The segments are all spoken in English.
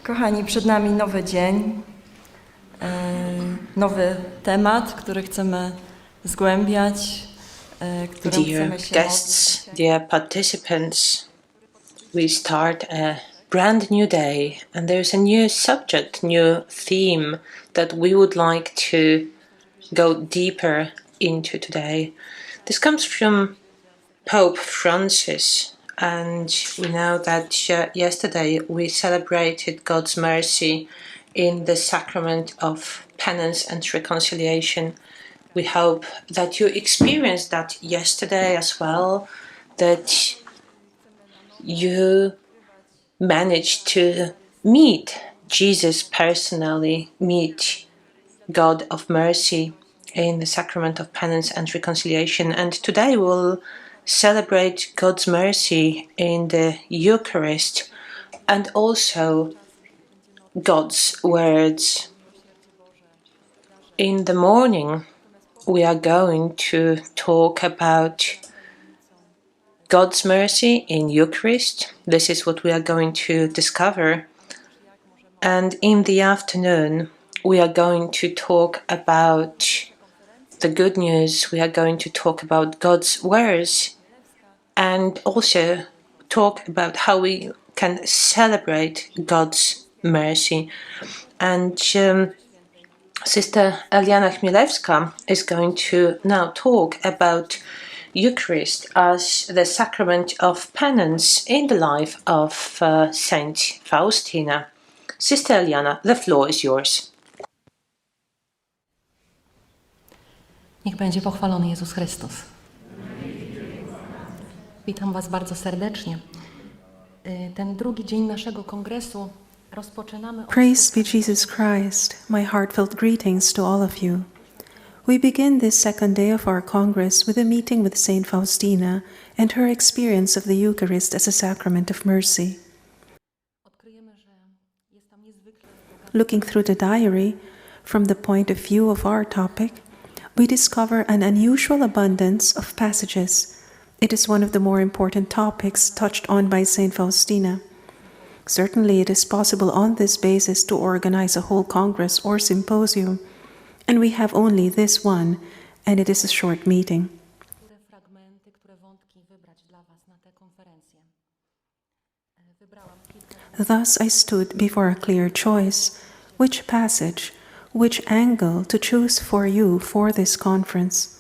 Kochani, przed nami nowy dzień, nowy temat, który chcemy zgłębiać, którym chcemy się guests, dear participants, we start a brand new day and there's a new subject, new theme that we would like to go deeper into today. This comes from Pope Francis, and we know that yesterday we celebrated God's mercy in the sacrament of penance and reconciliation. We hope that you experienced that yesterday as well, that you managed to meet Jesus personally, meet God of mercy in the sacrament of penance and reconciliation. And today we'll celebrate God's mercy in the Eucharist and also God's words. In the morning, we are going to talk about God's mercy in Eucharist. This is what we are going to discover. And in the afternoon, we are going to talk about the good news. We are going to talk about God's words and also talk about how we can celebrate God's mercy. And Sister Eliana Chmielewska is going to now talk about Eucharist as the sacrament of penance in the life of Saint Faustina. Sister Eliana, the floor is yours. Niech będzie pochwalony Jezus Chrystus. Witam Was bardzo serdecznie. Ten drugi dzień naszego kongresu rozpoczynamy od... Praise be Jesus Christ. My heartfelt greetings to all of you. We begin this second day of our Congress with a meeting with Saint Faustina and her experience of the Eucharist as a sacrament of mercy. Looking through the diary, from the point of view of our topic, we discover an unusual abundance of passages. It is one of the more important topics touched on by Saint Faustina. Certainly it is possible on this basis to organize a whole Congress or symposium, and we have only this one, and it is a short meeting. Thus I stood before a clear choice, which passage, which angle to choose for you for this conference.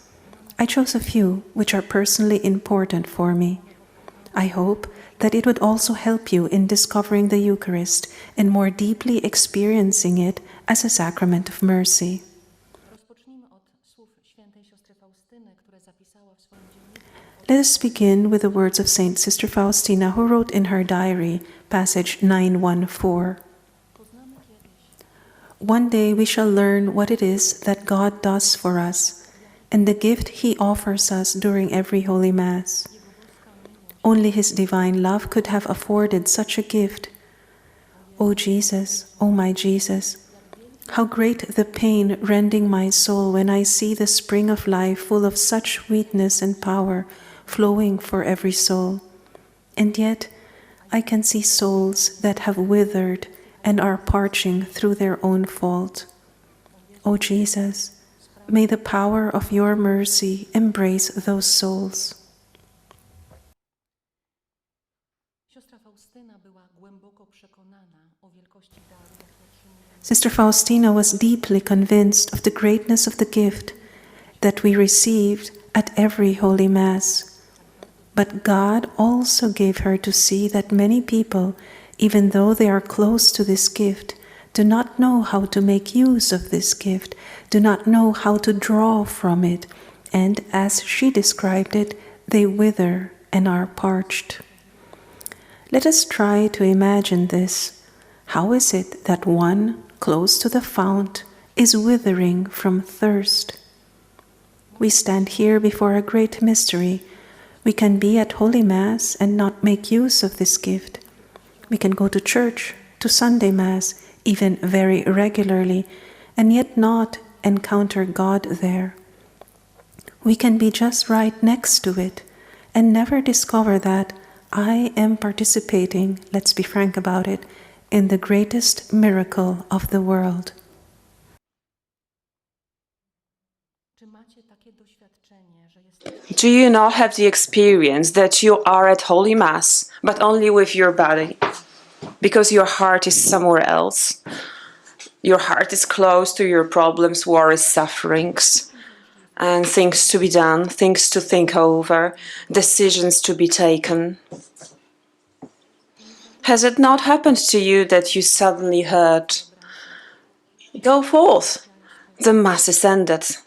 I chose a few which are personally important for me. I hope that it would also help you in discovering the Eucharist and more deeply experiencing it as a sacrament of mercy. Let us begin with the words of Saint Sister Faustina, who wrote in her diary, passage 914. One day we shall learn what it is that God does for us, and the gift He offers us during every Holy Mass. Only His divine love could have afforded such a gift. O Jesus, O my Jesus, how great the pain rending my soul when I see the spring of life full of such sweetness and power flowing for every soul. And yet I can see souls that have withered and are parching through their own fault. O Jesus, may the power of your mercy embrace those souls. Sister Faustina was deeply convinced of the greatness of the gift that we received at every Holy Mass. But God also gave her to see that many people, even though they are close to this gift, do not know how to make use of this gift, do not know how to draw from it, and as she described it, they wither and are parched. Let us try to imagine this. How is it that one close to the fount is withering from thirst? We stand here before a great mystery. We can be at Holy Mass and not make use of this gift. We can go to church, to Sunday Mass, even very regularly, and yet not encounter God there. We can be just right next to it and never discover that I am participating, let's be frank about it, in the greatest miracle of the world. Czy macie takie doświadczenie, że jesteście Do you not have the experience that you are at Holy Mass, but only with your body? Because your heart is somewhere else. Your heart is close to your problems, worries, sufferings, and things to be done, things to think over, decisions to be taken. Has it not happened to you that you suddenly heard, "Go forth, the Mass is ended,"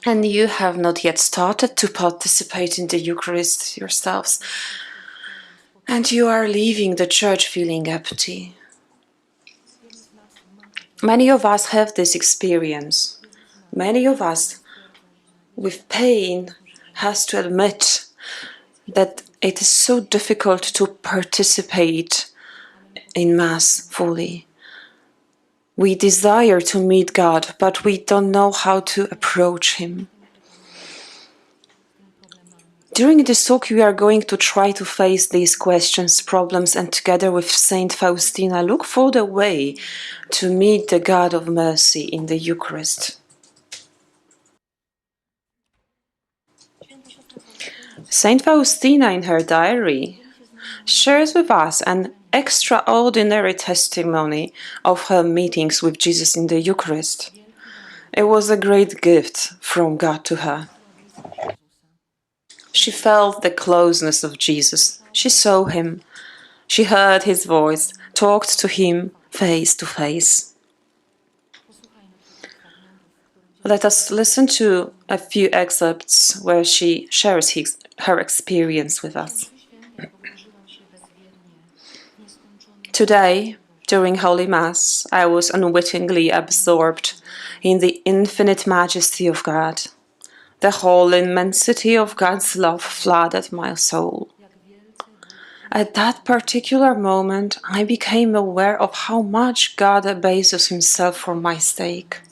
and you have not yet started to participate in the Eucharist yourselves, and you are leaving the church feeling empty? Many of us have this experience. Many of us, with pain, has to admit that it is so difficult to participate in Mass fully. We desire to meet God, but we don't know how to approach Him. During this talk, we are going to try to face these questions, problems, and together with Saint Faustina, look for the way to meet the God of mercy in the Eucharist. Saint Faustina, in her diary, shares with us an extraordinary testimony of her meetings with Jesus in the Eucharist. It was a great gift from God to her. She felt the closeness of Jesus. She saw Him. She heard His voice, talked to Him face to face. Let us listen to a few excerpts where she shares her experience with us. Today, during Holy Mass, I was unwittingly absorbed in the infinite majesty of God. The whole immensity of God's love flooded my soul. At that particular moment, I became aware of how much God abases Himself for my sake.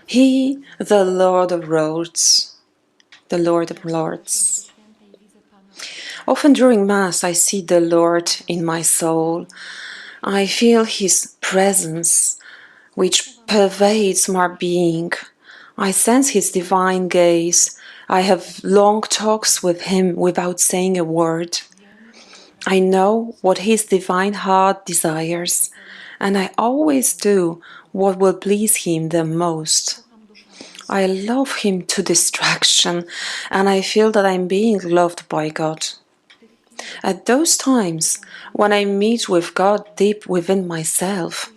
He, the Lord of Lords, the Lord of Lords. Often during Mass, I see the Lord in my soul. I feel His presence, which pervades my being. I sense His divine gaze. I have long talks with Him without saying a word. I know what His divine heart desires, and I always do what will please Him the most. I love Him to distraction, and I feel that I'm being loved by God. At those times, when I meet with God deep within myself,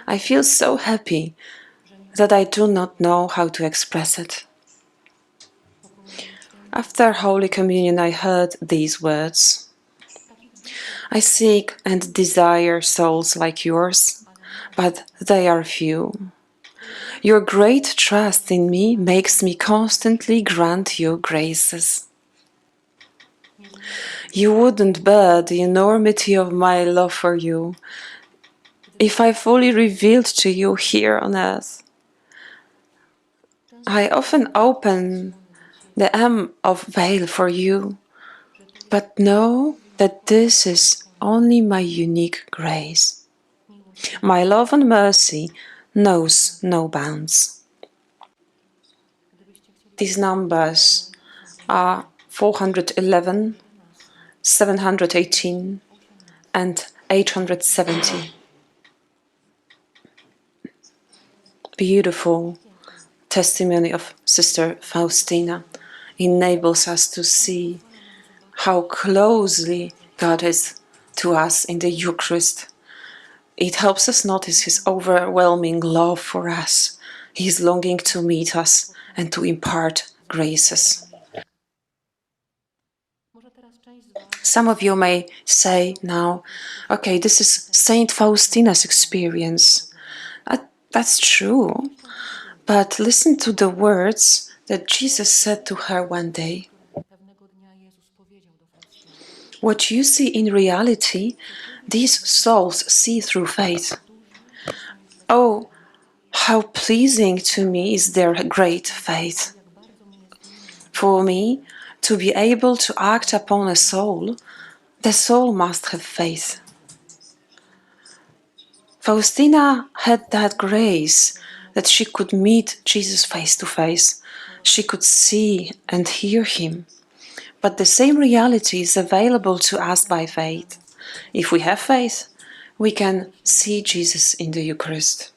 I feel so happy that I do not know how to express it. After Holy Communion, I heard these words: I seek and desire souls like yours, but they are few. Your great trust in me makes me constantly grant you graces. You wouldn't bear the enormity of my love for you if I fully revealed to you here on earth. I often open the hem of veil for you, but know that this is only my unique grace. My love and mercy knows no bounds. These numbers are 411, 718, and 870. Beautiful testimony of Sister Faustina enables us to see how closely God is to us in the Eucharist. It helps us notice His overwhelming love for us. He is longing to meet us and to impart graces. Some of you may say now, okay, this is Saint Faustina's experience. That's true, but listen to the words that Jesus said to her one day. What you see in reality, these souls see through faith. Oh, how pleasing to me is their great faith. For me, to be able to act upon a soul, the soul must have faith. Faustina had that grace that she could meet Jesus face to face. She could see and hear him. But the same reality is available to us by faith. If we have faith, we can see Jesus in the Eucharist.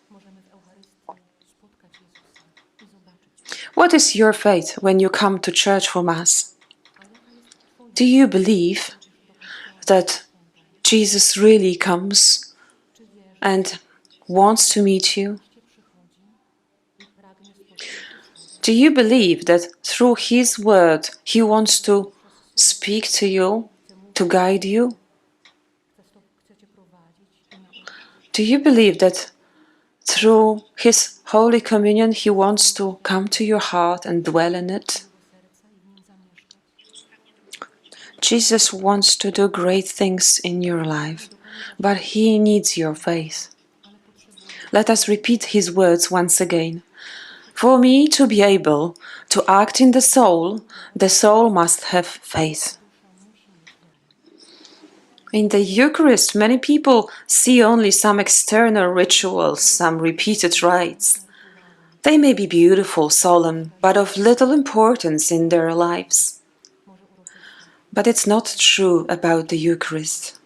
What is your faith when you come to church for Mass? Do you believe that Jesus really comes and wants to meet you? Do you believe that through His word He wants to speak to you, to guide you? Do you believe that through His Holy Communion He wants to come to your heart and dwell in it? Jesus wants to do great things in your life, but He needs your faith. Let us repeat His words once again. For me to be able to act in the soul must have faith. In the Eucharist, many people see only some external rituals, some repeated rites. They may be beautiful, solemn, but of little importance in their lives. But it's not true about the Eucharist.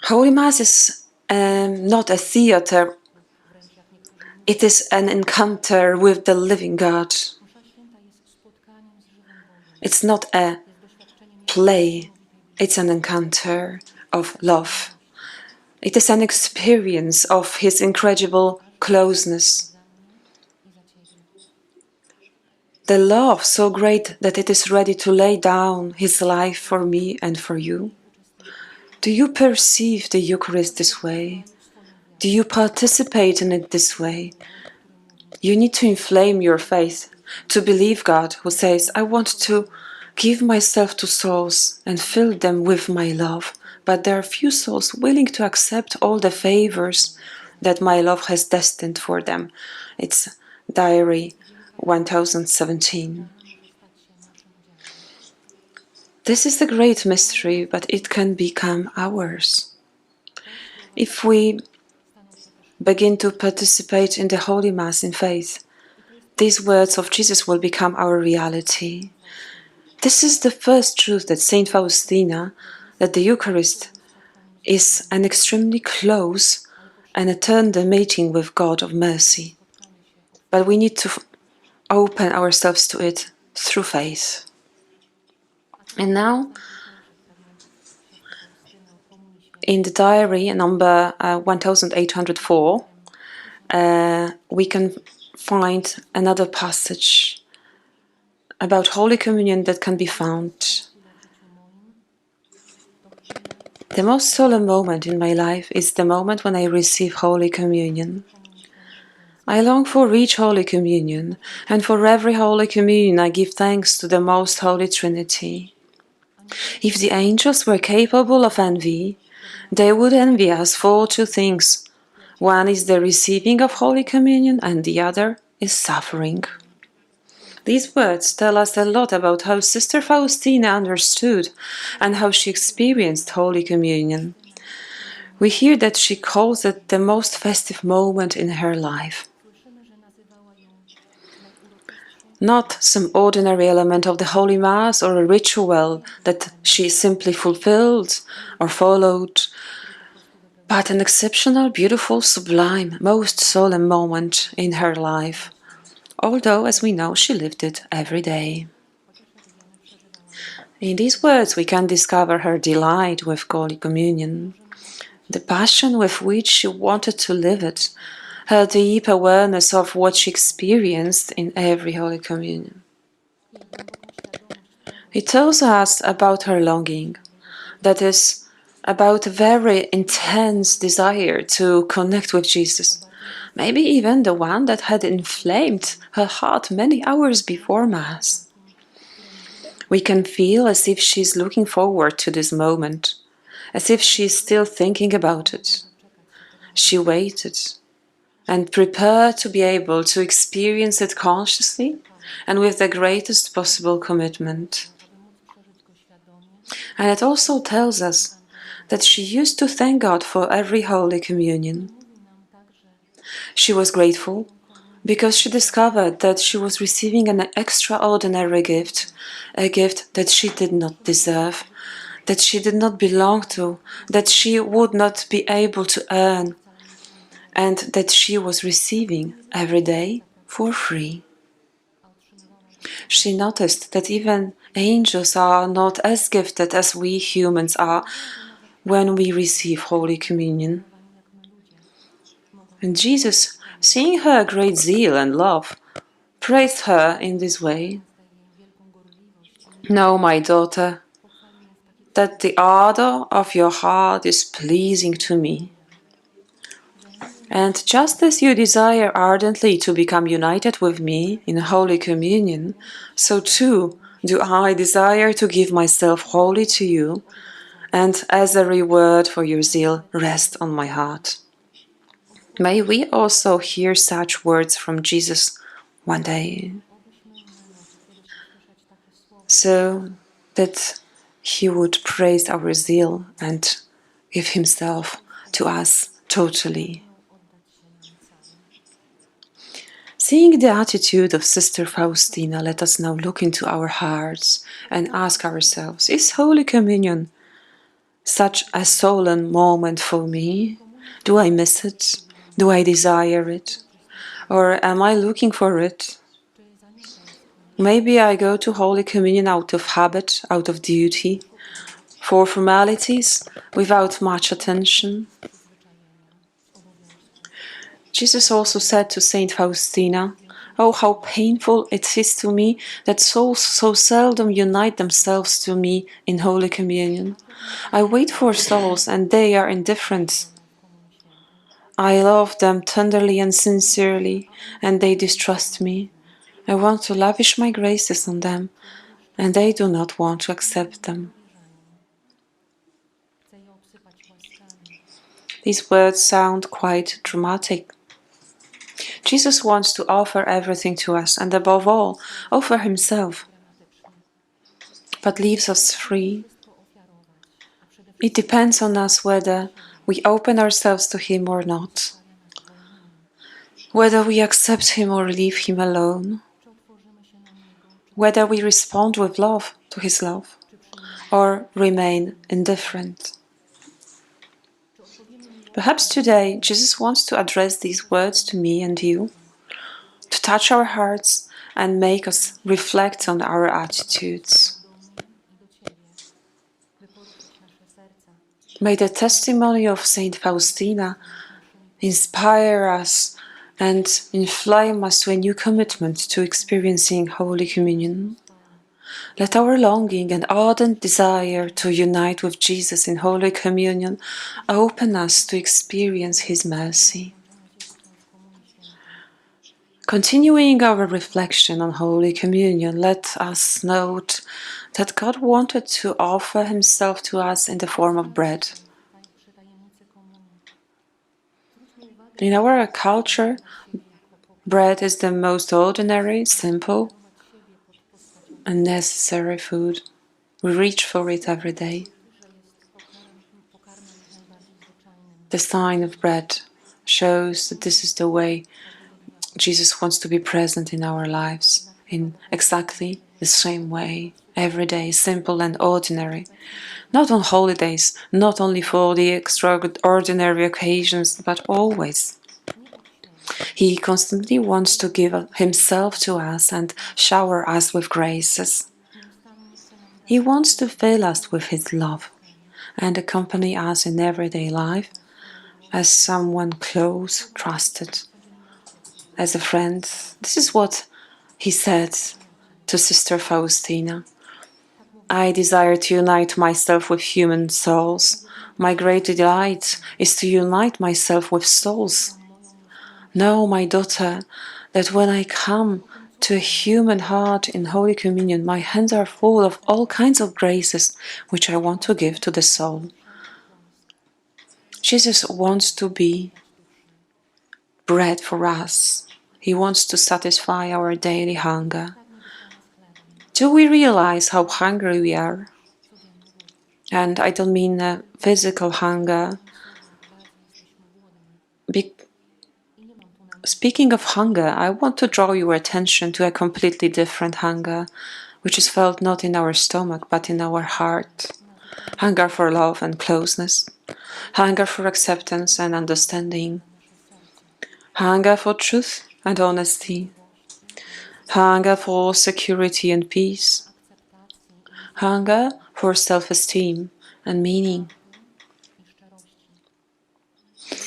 Holy Mass is not a theater. It is an encounter with the living God. It's not a play. It's an encounter of love. It is an experience of His incredible closeness. The love so great that it is ready to lay down His life for me and for you. Do you perceive the Eucharist this way? Do you participate in it this way? You need to inflame your faith, to believe God who says, I want to give myself to souls and fill them with my love, but there are few souls willing to accept all the favors that my love has destined for them. It's Diary 1017. This is the great mystery, but it can become ours. If we begin to participate in the Holy Mass in faith, these words of Jesus will become our reality. This is the first truth that Saint Faustina, that the Eucharist is an extremely close and eternal meeting with God of mercy. But we need to open ourselves to it through faith. And now, in the diary number 1804, we can find another passage about Holy Communion that can be found. The most solemn moment in my life is the moment when I receive Holy Communion. I long for each Holy Communion, and for every Holy Communion I give thanks to the Most Holy Trinity. If the angels were capable of envy, they would envy us for two things. One is the receiving of Holy Communion, and the other is suffering. These words tell us a lot about how Sister Faustina understood and how she experienced Holy Communion. We hear that she calls it the most festive moment in her life. Not some ordinary element of the Holy Mass or a ritual that she simply fulfilled or followed, but an exceptional, beautiful, sublime, most solemn moment in her life, although, as we know, she lived it every day. In these words we can discover her delight with Holy Communion, the passion with which she wanted to live it, her deep awareness of what she experienced in every Holy Communion. It tells us about her longing, that is, about a very intense desire to connect with Jesus, maybe even the one that had inflamed her heart many hours before Mass. We can feel as if she's looking forward to this moment, as if she's still thinking about it. She waited and prepared to be able to experience it consciously and with the greatest possible commitment. And it also tells us that she used to thank God for every Holy Communion. She was grateful because she discovered that she was receiving an extraordinary gift, a gift that she did not deserve, that she did not belong to, that she would not be able to earn, and that she was receiving every day for free. She noticed that even angels are not as gifted as we humans are when we receive Holy Communion. And Jesus, seeing her great zeal and love, praised her in this way. Know, my daughter, that the ardor of your heart is pleasing to me. And just as you desire ardently to become united with me in Holy Communion, so too do I desire to give myself wholly to you, and as a reward for your zeal, rest on my heart. May we also hear such words from Jesus one day, so that he would praise our zeal and give himself to us totally. Seeing the attitude of Sister Faustina, let us now look into our hearts and ask ourselves, is Holy Communion such a solemn moment for me? Do I miss it? Do I desire it? Or am I looking for it? Maybe I go to Holy Communion out of habit, out of duty, for formalities, without much attention. Jesus also said to Saint Faustina, "Oh, how painful it is to me that souls so seldom unite themselves to me in Holy Communion. I wait for souls and they are indifferent. I love them tenderly and sincerely, and they distrust me. I want to lavish my graces on them, and they do not want to accept them." These words sound quite dramatic. Jesus wants to offer everything to us, and above all, offer himself, but leaves us free. It depends on us whether we open ourselves to him or not, whether we accept him or leave him alone, whether we respond with love to his love or remain indifferent. Perhaps today Jesus wants to address these words to me and you, to touch our hearts and make us reflect on our attitudes. May the testimony of Saint Faustina inspire us and inflame us to a new commitment to experiencing Holy Communion. Let our longing and ardent desire to unite with Jesus in Holy Communion open us to experience his mercy. Continuing our reflection on Holy Communion, let us note that God wanted to offer himself to us in the form of bread. In our culture, bread is the most ordinary, simple, and necessary food. We reach for it every day. The sign of bread shows that this is the way Jesus wants to be present in our lives, in exactly the same way, every day, simple and ordinary. Not on holidays, not only for the extraordinary occasions, but always. He constantly wants to give himself to us and shower us with graces. He wants to fill us with his love and accompany us in everyday life as someone close, trusted, as a friend. This is what he said to Sister Faustina. I desire to unite myself with human souls. My great delight is to unite myself with souls. Know, my daughter, that when I come to a human heart in Holy Communion, my hands are full of all kinds of graces which I want to give to the soul. Jesus wants to be bread for us. He wants to satisfy our daily hunger. Do we realize how hungry we are? And I don't mean a physical hunger. Speaking of hunger, I want to draw your attention to a completely different hunger, which is felt not in our stomach but in our heart. Hunger for love and closeness, hunger for acceptance and understanding, hunger for truth and honesty, hunger for security and peace, hunger for self-esteem and meaning.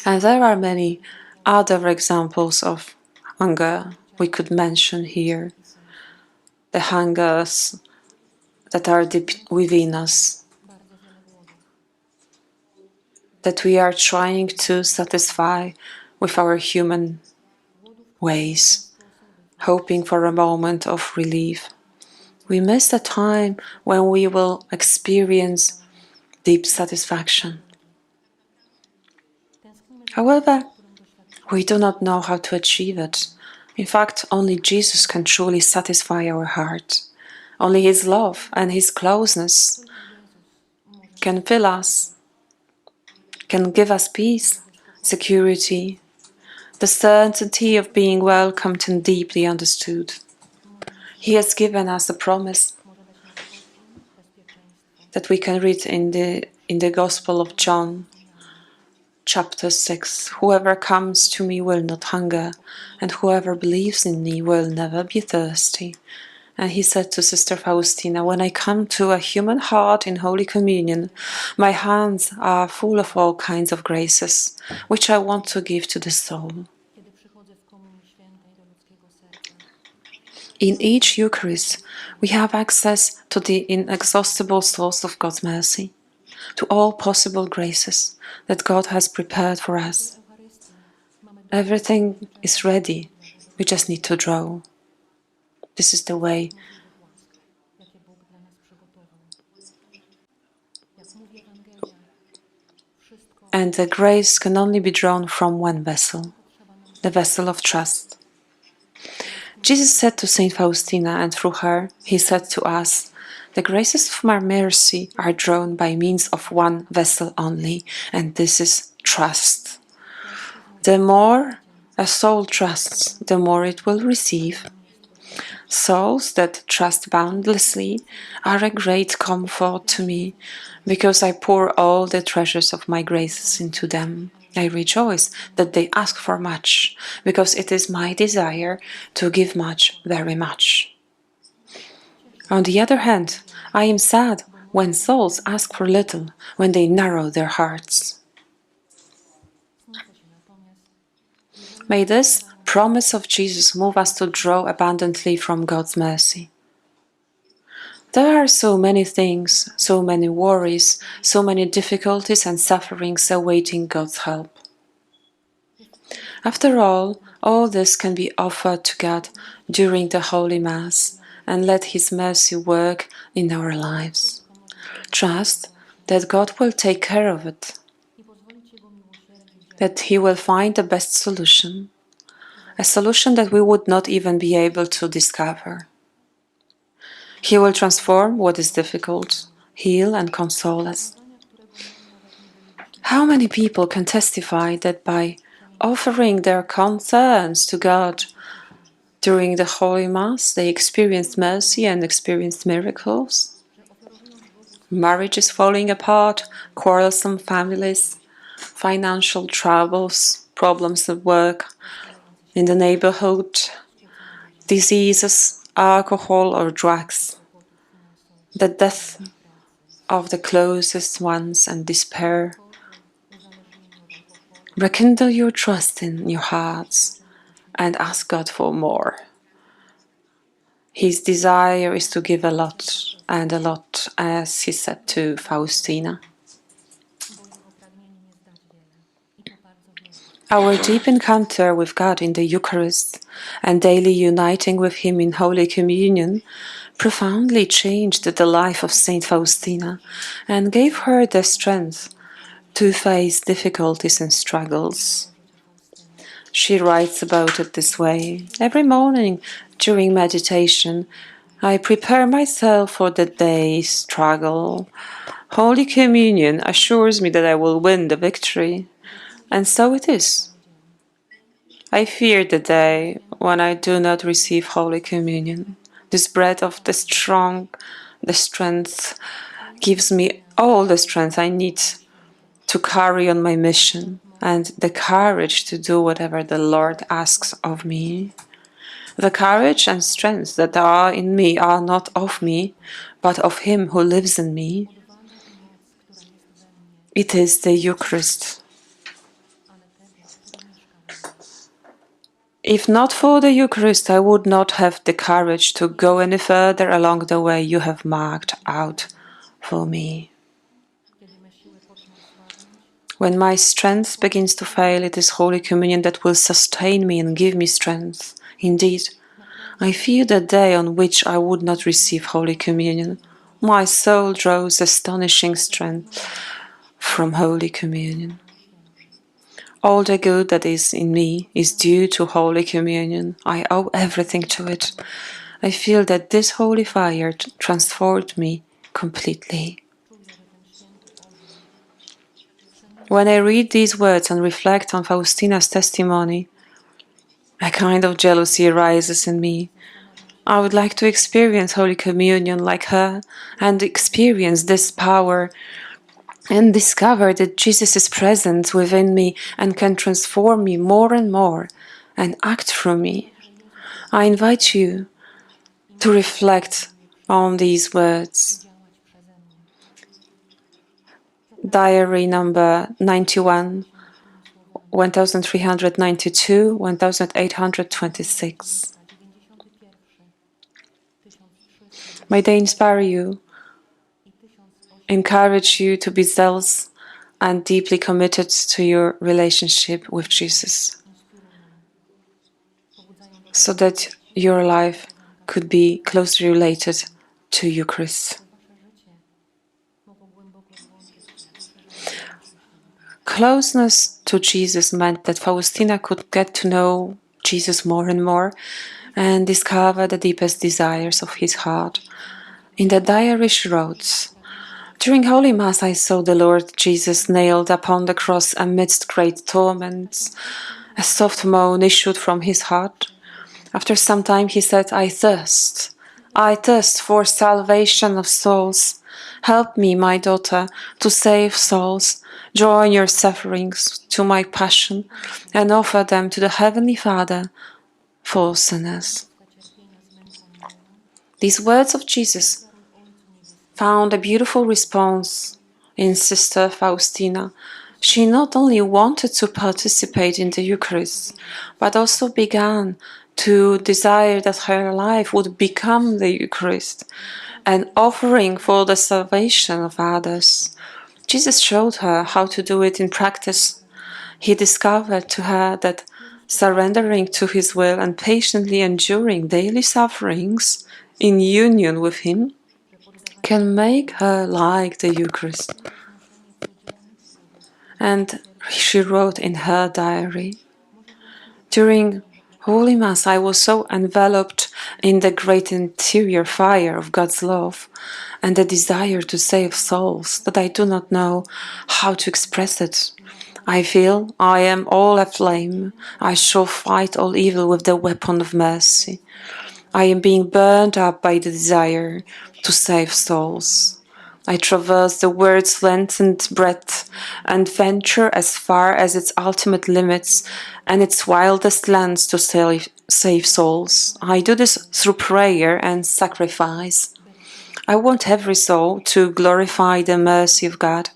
And there are many other examples of hunger we could mention here. The hungers that are deep within us, that we are trying to satisfy with our human ways, hoping for a moment of relief. We miss the time when we will experience deep satisfaction. However, we do not know how to achieve it. In fact, only Jesus can truly satisfy our heart. Only His love and His closeness can fill us, can give us peace, security, the certainty of being welcomed and deeply understood. He has given us a promise that we can read in the Gospel of John, chapter 6. Whoever comes to me will not hunger, and whoever believes in me will never be thirsty. And he said to Sister Faustina, when I come to a human heart in Holy Communion, my hands are full of all kinds of graces, which I want to give to the soul. In each Eucharist, we have access to the inexhaustible source of God's mercy, to all possible graces that God has prepared for us. Everything is ready, we just need to draw. This is the way. And the grace can only be drawn from one vessel, the vessel of trust. Jesus said to Saint Faustina, and through her, he said to us, the graces of my mercy are drawn by means of one vessel only, and this is trust. The more a soul trusts, the more it will receive. Souls that trust boundlessly are a great comfort to me, because I pour all the treasures of my graces into them. I rejoice that they ask for much, because it is my desire to give much, very much. On the other hand, I am sad when souls ask for little, when they narrow their hearts. May this promise of Jesus move us to draw abundantly from God's mercy. There are so many things, so many worries, so many difficulties and sufferings awaiting God's help. After all this can be offered to God during the Holy Mass, and let His mercy work in our lives. Trust that God will take care of it, that He will find the best solution, a solution that we would not even be able to discover. He will transform what is difficult, heal and console us. How many people can testify that by offering their concerns to God during the Holy Mass, they experienced mercy and experienced miracles? Marriages falling apart, quarrelsome families, financial troubles, problems at work, in the neighborhood, diseases, alcohol or drugs, the death of the closest ones and despair. Rekindle your trust in your hearts and ask God for more. His desire is to give a lot, and a lot, as he said to Faustina. Our deep encounter with God in the Eucharist and daily uniting with Him in Holy Communion profoundly changed the life of Saint Faustina and gave her the strength to face difficulties and struggles. She writes about it this way: every morning during meditation, I prepare myself for the day's struggle, Holy Communion assures me that I will win the victory, and so it is. I fear the day when I do not receive Holy Communion. This bread of the strength gives me all the strength I need to carry on my mission and the courage to do whatever the Lord asks of me. The courage and strength that are in me are not of me, but of Him who lives in me. It is the Eucharist. If not for the Eucharist, I would not have the courage to go any further along the way you have marked out for me. When my strength begins to fail, it is Holy Communion that will sustain me and give me strength. Indeed, I fear the day on which I would not receive Holy Communion. My soul draws astonishing strength from Holy Communion. All the good that is in me is due to Holy Communion. I owe everything to it. I feel that this holy fire transformed me completely. When I read these words and reflect on Faustina's testimony, a kind of jealousy arises in me. I would like to experience Holy Communion like her and experience this power and discover that Jesus is present within me and can transform me more and more and act through me. I invite you to reflect on these words. Diary number 91, 1392, 1826. May they inspire you, encourage you to be zealous and deeply committed to your relationship with Jesus, so that your life could be closely related to Eucharist. Closeness to Jesus meant that Faustina could get to know Jesus more and more and discover the deepest desires of his heart. In the diary she wrote, "During Holy Mass I saw the Lord Jesus nailed upon the cross amidst great torments. A soft moan issued from his heart. After some time he said, I thirst for salvation of souls. Help me, my daughter, to save souls. Join your sufferings to my passion and offer them to the Heavenly Father for sinners." These words of Jesus found a beautiful response in Sister Faustina. She not only wanted to participate in the Eucharist, but also began to desire that her life would become the Eucharist, an offering for the salvation of others. Jesus showed her how to do it in practice. He discovered to her that surrendering to his will and patiently enduring daily sufferings in union with him can make her like the Eucharist. And she wrote in her diary, "During Holy Mass I was so enveloped in the great interior fire of God's love and the desire to save souls that I do not know how to express it. I feel I am all aflame. I shall fight all evil with the weapon of mercy. I am being burned up by the desire to save souls. I traverse the world's length and breadth and venture as far as its ultimate limits and its wildest lands to save souls. I do this through prayer and sacrifice. I want every soul to glorify the mercy of God,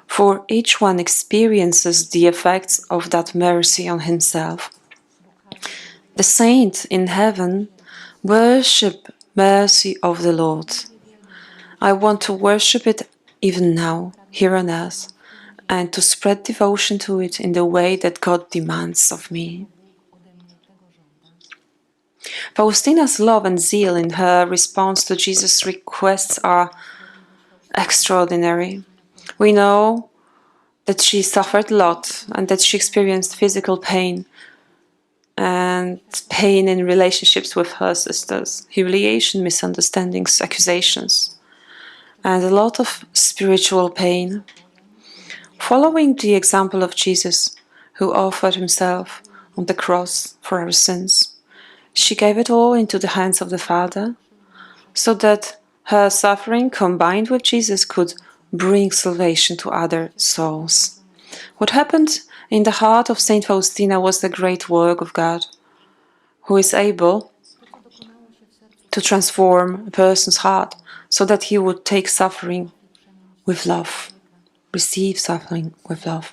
for each one experiences the effects of that mercy on himself. The saints in heaven worship mercy of the Lord. I want to worship it even now, here on earth, and to spread devotion to it in the way that God demands of me." Faustina's love and zeal in her response to Jesus' requests are extraordinary. We know that she suffered a lot and that she experienced physical pain and pain in relationships with her sisters, humiliation, misunderstandings, accusations. and a lot of spiritual pain. Following the example of Jesus, who offered himself on the cross for our sins, she gave it all into the hands of the Father, so that her suffering combined with Jesus could bring salvation to other souls. What happened in the heart of Saint Faustina was the great work of God, who is able to transform a person's heart so that he would take suffering with love, receive suffering with love.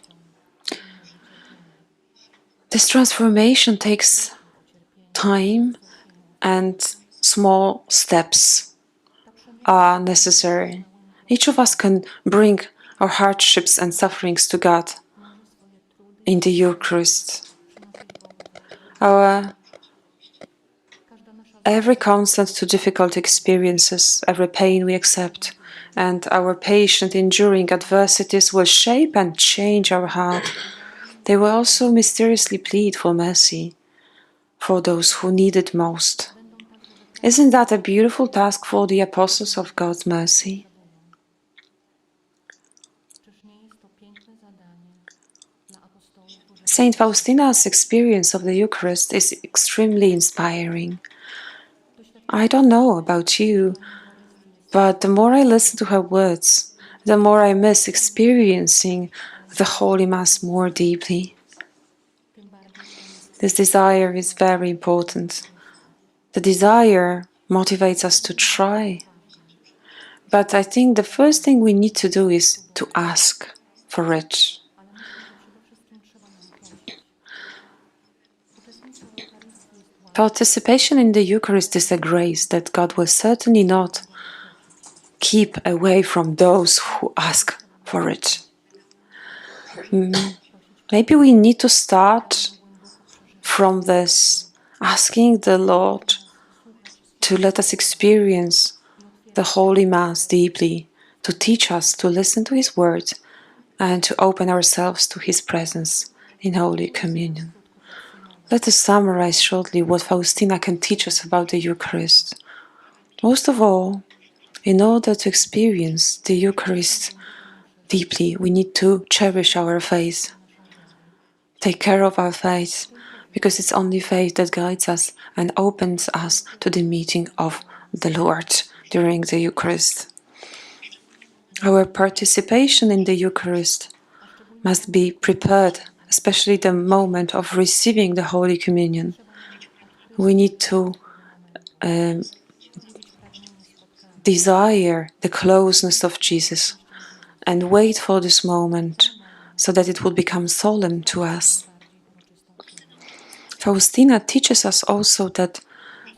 This transformation takes time, and small steps are necessary. Each of us can bring our hardships and sufferings to God in the Eucharist. Every consent to difficult experiences, every pain we accept, and our patient enduring adversities will shape and change our heart. They will also mysteriously plead for mercy for those who need it most. Isn't that a beautiful task for the apostles of God's mercy? Saint Faustina's experience of the Eucharist is extremely inspiring. I don't know about you, but the more I listen to her words, the more I miss experiencing the Holy Mass more deeply. This desire is very important. The desire motivates us to try. But I think the first thing we need to do is to ask for it. Participation in the Eucharist is a grace that God will certainly not keep away from those who ask for it. Maybe we need to start from this, asking the Lord to let us experience the Holy Mass deeply, to teach us to listen to His word and to open ourselves to His presence in Holy Communion. Let us summarize shortly what Faustina can teach us about the Eucharist. Most of all, in order to experience the Eucharist deeply, we need to cherish our faith, take care of our faith, because it's only faith that guides us and opens us to the meeting of the Lord during the Eucharist. Our participation in the Eucharist must be prepared, especially the moment of receiving the Holy Communion. We need to desire the closeness of Jesus and wait for this moment so that it will become solemn to us. Faustina teaches us also that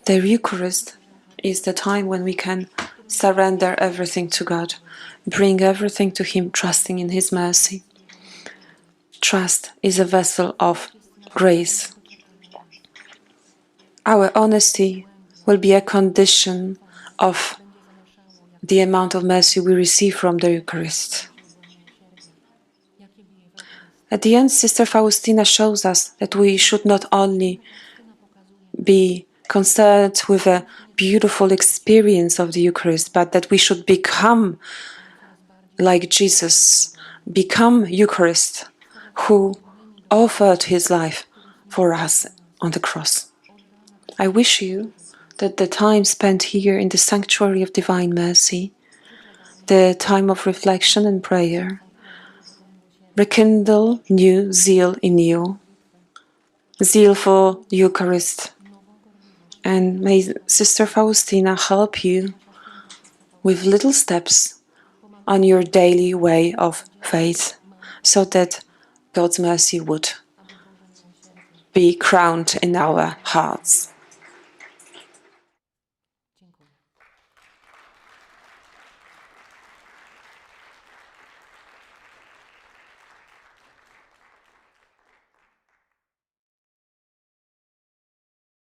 the Eucharist is the time when we can surrender everything to God, bring everything to Him, trusting in His mercy. Trust is a vessel of grace. Our honesty will be a condition of the amount of mercy we receive from the Eucharist. At the end, Sister Faustina shows us that we should not only be concerned with a beautiful experience of the Eucharist, but that we should become like Jesus, become Eucharist, who offered His life for us on the cross. I wish you that the time spent here in the sanctuary of Divine Mercy, the time of reflection and prayer, rekindle new zeal in you, zeal for Eucharist, and may Sister Faustina help you with little steps on your daily way of faith, so that God's mercy would be crowned in our hearts.